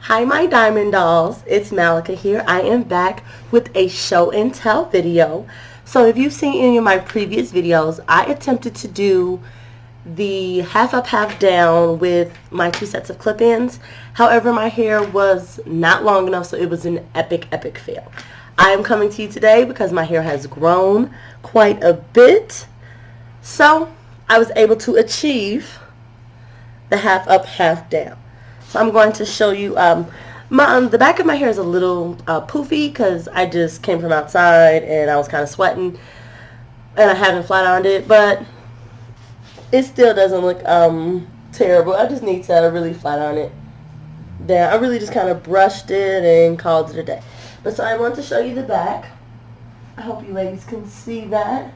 Hi my Diamond Dolls, it's Malika here. I am back with a show and tell video. So if you've seen any of my previous videos, I attempted to do the half up half down with my two sets of clip-ins. However, my hair was not long enough, so it was an epic fail. I am coming to you today because my hair has grown quite a bit. So I was able to achieve the half up half down. So I'm going to show you, the back of my hair is a little poofy because I just came from outside and I was kind of sweating and I haven't flat ironed it, but it still doesn't look terrible. I just need to really flat iron it down. I really just kind of brushed it and called it a day. But so I want to show you the back. I hope you ladies can see that.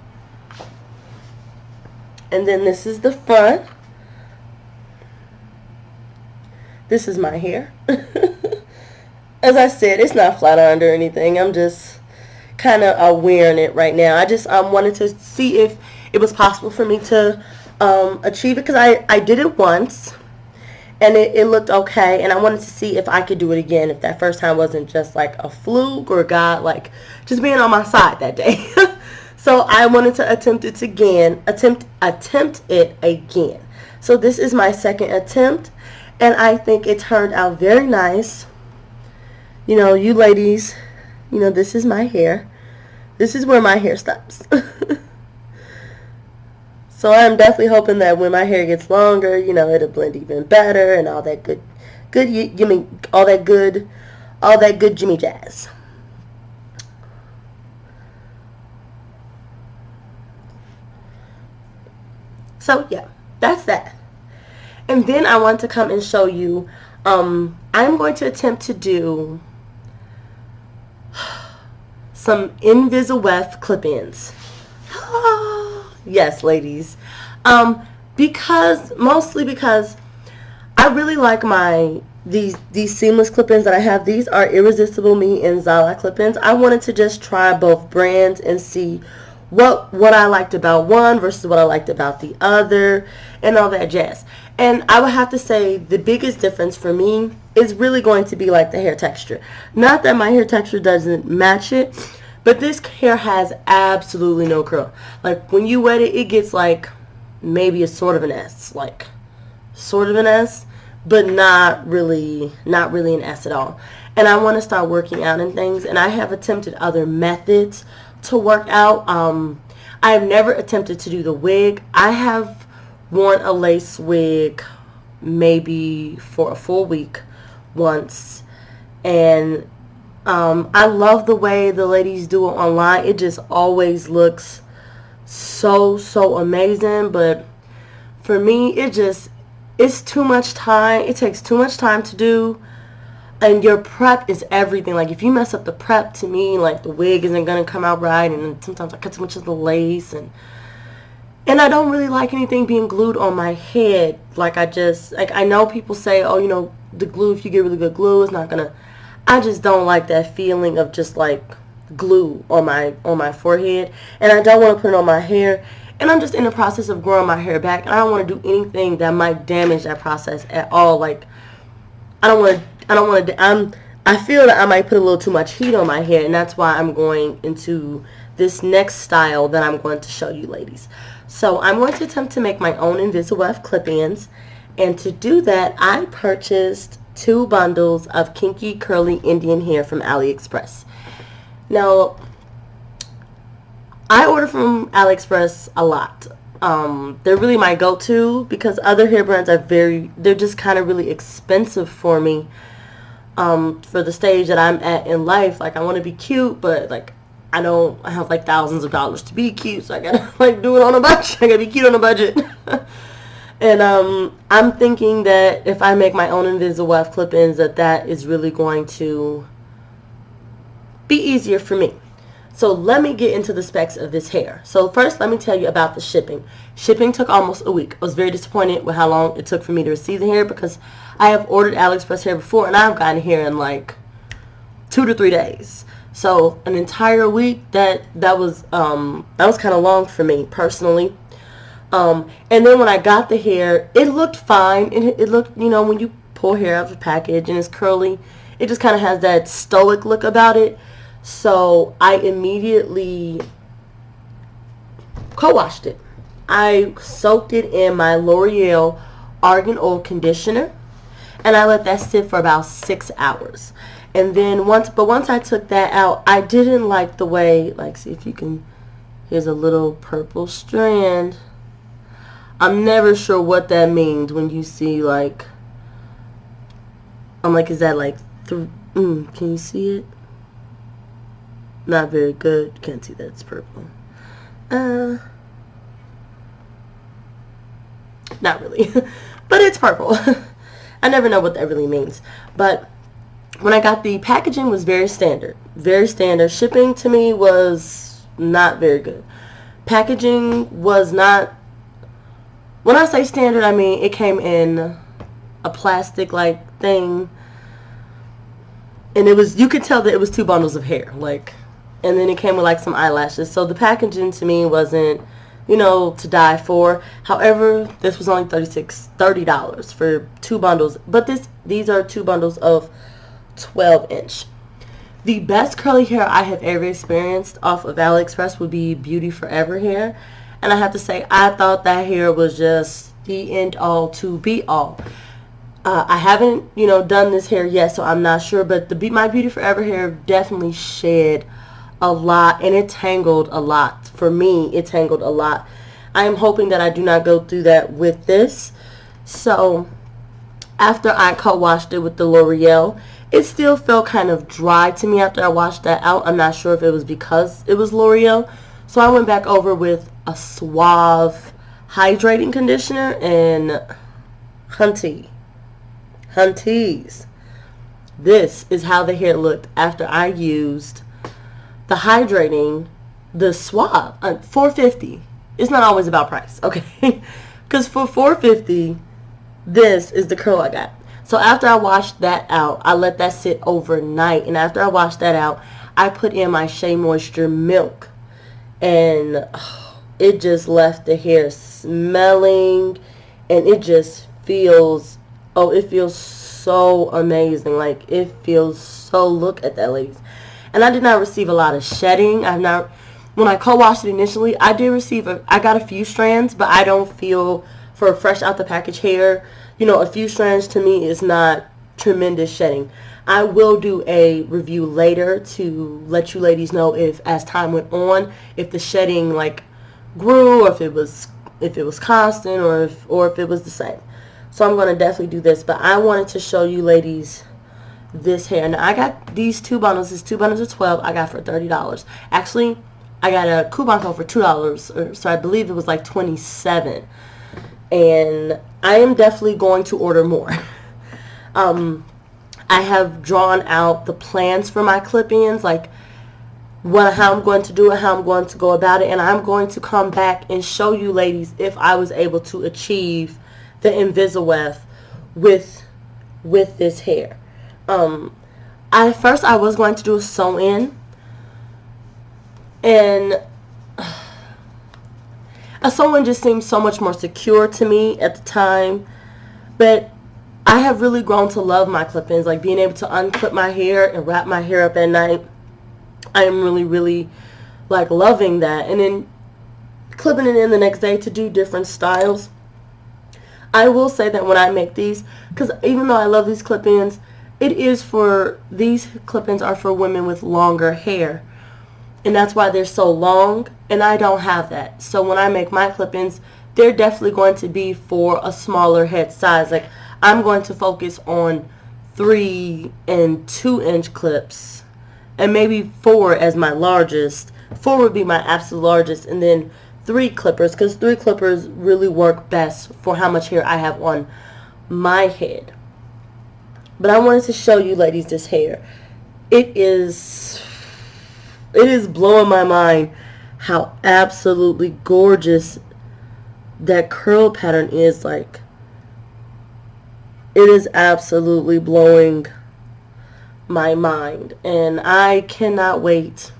And then this is the front. This is my hair. As I said, it's not flat ironed or anything. I'm just kind of wearing it right now. I just wanted to see if it was possible for me to achieve it, because I did it once and it looked okay, and I wanted to see if I could do it again, if that first time wasn't just like a fluke or God like just being on my side that day. So I wanted to attempt it again. So this is my second attempt. And I think it turned out very nice. You know, you ladies, you know, this is my hair. This is where my hair stops. So I'm definitely hoping that when my hair gets longer, you know, it'll blend even better and all that good Jimmy jazz. So yeah, that's that. And then I want to come and show you, I'm going to attempt to do some Invisalign clip-ins. Yes, ladies. Mostly because I really like these seamless clip-ins that I have. These are Irresistibleme and Zala clip-ins. I wanted to just try both brands and see what I liked about one versus what I liked about the other and all that jazz. And I would have to say the biggest difference for me is really going to be like the hair texture. Not that my hair texture doesn't match it, but this hair has absolutely no curl. Like when you wet it, it gets like maybe a sort of an S, like sort of an S, but not really an S at all. And I want to start working out and things, and I have attempted other methods to work out. I have never attempted to do the wig. I have worn a lace wig maybe for a full week once, and I love the way the ladies do it online. It just always looks so amazing, but for me it's too much time. It takes too much time to do, and your prep is everything. Like if you mess up the prep, to me, like the wig isn't gonna come out right, and sometimes I cut too much of the lace, and I don't really like anything being glued on my head. Like I know people say, oh, you know, the glue, if you get really good glue, it's not gonna. I just don't like that feeling of just like glue on my forehead, and I don't want to put it on my hair. And I'm just in the process of growing my hair back, and I don't want to do anything that might damage that process at all. Like I feel that I might put a little too much heat on my hair, and that's why I'm going into this next style that I'm going to show you ladies. So I'm going to attempt to make my own Invisalign clip-ins, and to do that I purchased 2 bundles of kinky curly Indian hair from AliExpress. Now I order from AliExpress a lot. They're really my go-to because other hair brands are they're just kind of really expensive for me, for the stage that I'm at in life. Like I want to be cute, but like I have like thousands of dollars to be cute, so I gotta like do it on a budget. I gotta be cute on a budget. And I'm thinking that if I make my own Invisalign clip-ins, that is really going to be easier for me. So let me get into the specs of this hair. So first, let me tell you about the shipping. Shipping took almost a week. I was very disappointed with how long it took for me to receive the hair, because I have ordered AliExpress hair before and I've gotten hair in like 2 to 3 days. So an entire week, that was kind of long for me personally. And then when I got the hair, it looked fine. It looked, you know, when you pull hair out of the package, and it's curly. It just kind of has that stoic look about it. So I immediately co-washed it. I soaked it in my Loreal Argan Oil Conditioner, and I let that sit for about 6 hours. And then once I took that out, I didn't like the way, like, see if you can, here's a little purple strand. I'm never sure what that means when you see, like, I'm like, is that like, can you see it? Not very good. You can't see that it's purple. Not really. But it's purple. I never know what that really means. But when I got the packaging was very standard. Very standard. Shipping to me was not very good. Packaging was not, when I say standard, I mean it came in a plastic like thing. And it was, you could tell that it was 2 bundles of hair. Like, and then it came with like some eyelashes. So the packaging to me wasn't, you know, to die for. However, this was only $30 for 2 bundles. But these are 2 bundles of 12-inch. The best curly hair I have ever experienced off of AliExpress would be Beauty Forever hair. And I have to say, I thought that hair was just the end all to be all. I haven't, you know, done this hair yet, so I'm not sure. But my Beauty Forever hair definitely shed a lot, and it tangled a lot. For me, it tangled a lot. I am hoping that I do not go through that with this. So after I co-washed it with the Loreal, it still felt kind of dry to me after I washed that out. I'm not sure if it was because it was Loreal. So I went back over with a Suave hydrating conditioner and Hunties. This is how the hair looked after I used the hydrating, the Suave, $4.50. It's not always about price, okay? Because for $4.50, this is the curl I got. So after I washed that out, I let that sit overnight. And after I washed that out, I put in my Shea Moisture Milk. And it just left the hair smelling. And it just feels, oh, it feels so amazing. Like, it feels so, look at that, ladies. And I did not receive a lot of shedding. When I co-washed it initially, I got a few strands, but I don't feel, for fresh out the package hair, you know, a few strands to me is not tremendous shedding. I will do a review later to let you ladies know if, as time went on, if the shedding like grew, or if it was constant, or if it was the same. So I'm going to definitely do this, but I wanted to show you ladies this hair. Now I got these 2 bundles. It's 2 bundles of 12. I got for $30. Actually, I got a coupon code for $2, so I believe it was like $27. And I am definitely going to order more. I have drawn out the plans for my clip-ins, like how I'm going to do it, how I'm going to go about it, and I'm going to come back and show you ladies if I was able to achieve the Invisalign with this hair. First I was going to do a sew-in, and a sew-in just seemed so much more secure to me at the time. But I have really grown to love my clip-ins, like being able to unclip my hair and wrap my hair up at night. I am really, really like loving that. And then clipping it in the next day to do different styles. I will say that when I make these, because even though I love these clip-ins, these clip-ins are for women with longer hair. And that's why they're so long, and I don't have that. So when I make my clip-ins, they're definitely going to be for a smaller head size. Like, I'm going to focus on 3 and 2-inch clips, and maybe 4 as my largest. 4 would be my absolute largest, and then 3 clippers, because 3 clippers really work best for how much hair I have on my head. But I wanted to show you ladies this hair. It is blowing my mind how absolutely gorgeous that curl pattern is. Like, it is absolutely blowing my mind, and I cannot wait.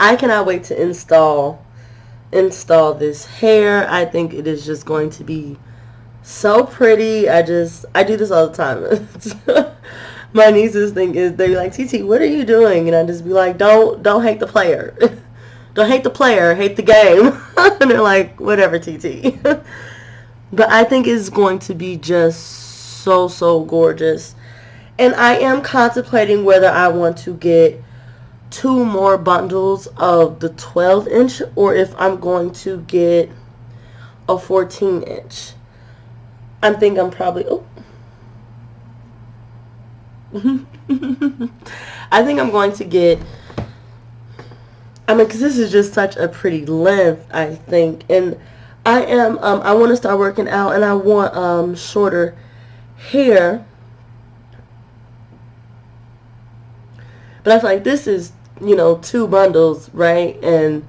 I cannot wait to install this hair. I think it is just going to be So pretty. I do this all the time. My nieces they're like, TT, what are you doing? And I just be like, don't hate the player. Don't hate the player, hate the game. And they're like, whatever, TT. But I think it's going to be just so gorgeous. And I am contemplating whether I want to get 2 more bundles of the 12-inch or if I'm going to get a 14-inch. I think I'm probably... Oh. I think I'm going to get... because this is just such a pretty length, I think. And I want to start working out, and I want shorter hair. But I feel like this is, 2 bundles, right? And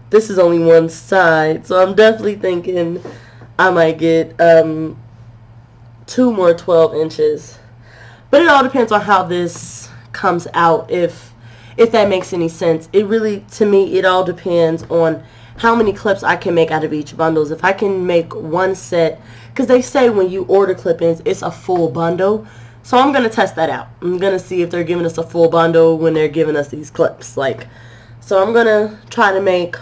this is only one side. So I'm definitely thinking I might get 2 more 12 inches. But it all depends on how this comes out, if that makes any sense. It really, to me, it all depends on how many clips I can make out of each bundles. If I can make one set, because they say when you order clip-ins, it's a full bundle. So I'm going to test that out. I'm going to see if they're giving us a full bundle when they're giving us these clips. So I'm going to try to make,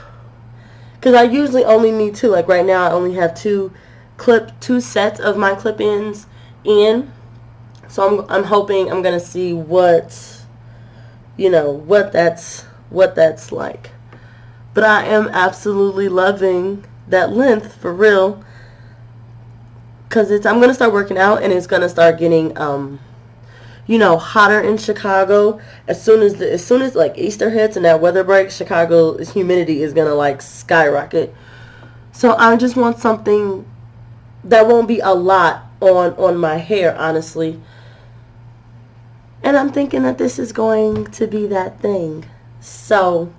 because I usually only need 2. Like right now I only have 2 sets of my clip-ins in. So I'm hoping I'm going to see what that's like. But I am absolutely loving that length, for real. Because I'm going to start working out, and it's going to start getting, hotter in Chicago. As soon as like Easter hits and that weather breaks, Chicago's humidity is going to like skyrocket. So I just want something that won't be a lot on my hair, honestly. And I'm thinking that this is going to be that thing. So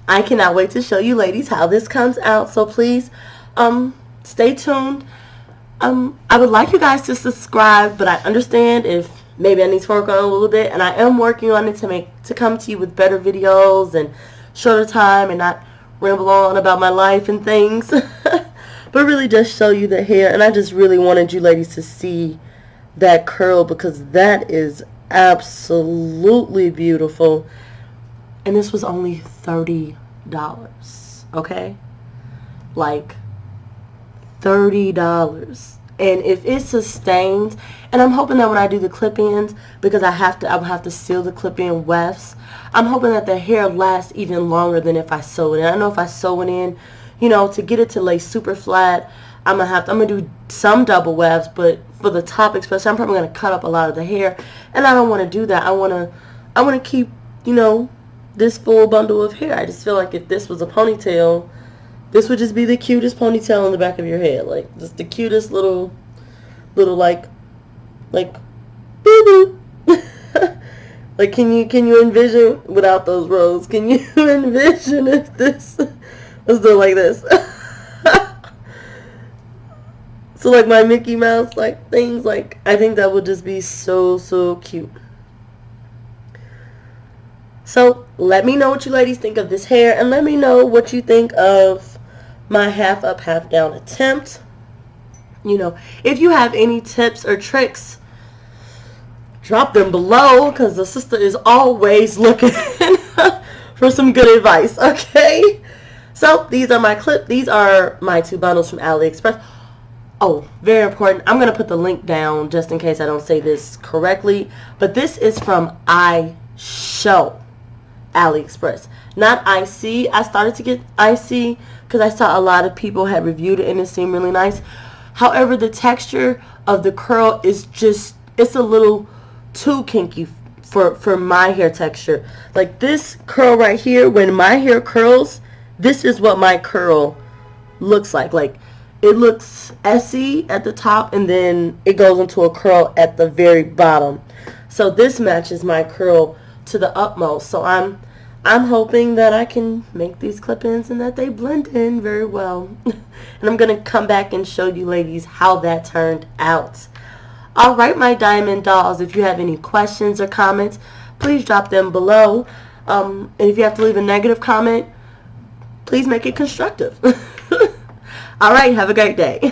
I cannot wait to show you ladies how this comes out. So please stay tuned. I would like you guys to subscribe, but I understand if maybe I need to work on it a little bit, and I am working on it to come to you with better videos and shorter time and not ramble on about my life and things. But really just show you the hair. And I just really wanted you ladies to see that curl, because that is absolutely beautiful. And this was only $30, okay? Like $30. And if it sustains, and I'm hoping that when I do the clip-ins, because I will have to seal the clip-in wefts, I'm hoping that the hair lasts even longer than if I sew it in. I know if I sew it in, to get it to lay super flat, I'm gonna do some double wefts, but for the top especially, I'm probably gonna cut up a lot of the hair, and I don't want to do that. I want to keep, this full bundle of hair. I just feel like if this was a ponytail, this would just be the cutest ponytail on the back of your head, like just the cutest little like boo boo. Like, can you envision without those rows? Can you envision if this was done like this? So like my Mickey Mouse like things, like I think that would just be so cute. So let me know what you ladies think of this hair, and let me know what you think of my half up, half down attempt. If you have any tips or tricks, drop them below, because the sister is always looking for some good advice, okay? So these are my 2 bundles from AliExpress. Oh, very important. I'm going to put the link down just in case I don't say this correctly. But this is from Ishow Aliexpress. Not IC. I started to get IC because I saw a lot of people had reviewed it and it seemed really nice. However, the texture of the curl is it's a little too kinky for my hair texture. Like this curl right here, when my hair curls, this is what my curl looks like. Like, it looks essy at the top, and then it goes into a curl at the very bottom. So this matches my curl to the utmost. So I'm hoping that I can make these clip-ins and that they blend in very well. And I'm going to come back and show you ladies how that turned out. Alright, my Diamond Dolls, if you have any questions or comments, please drop them below. And if you have to leave a negative comment, please make it constructive. All right, have a great day.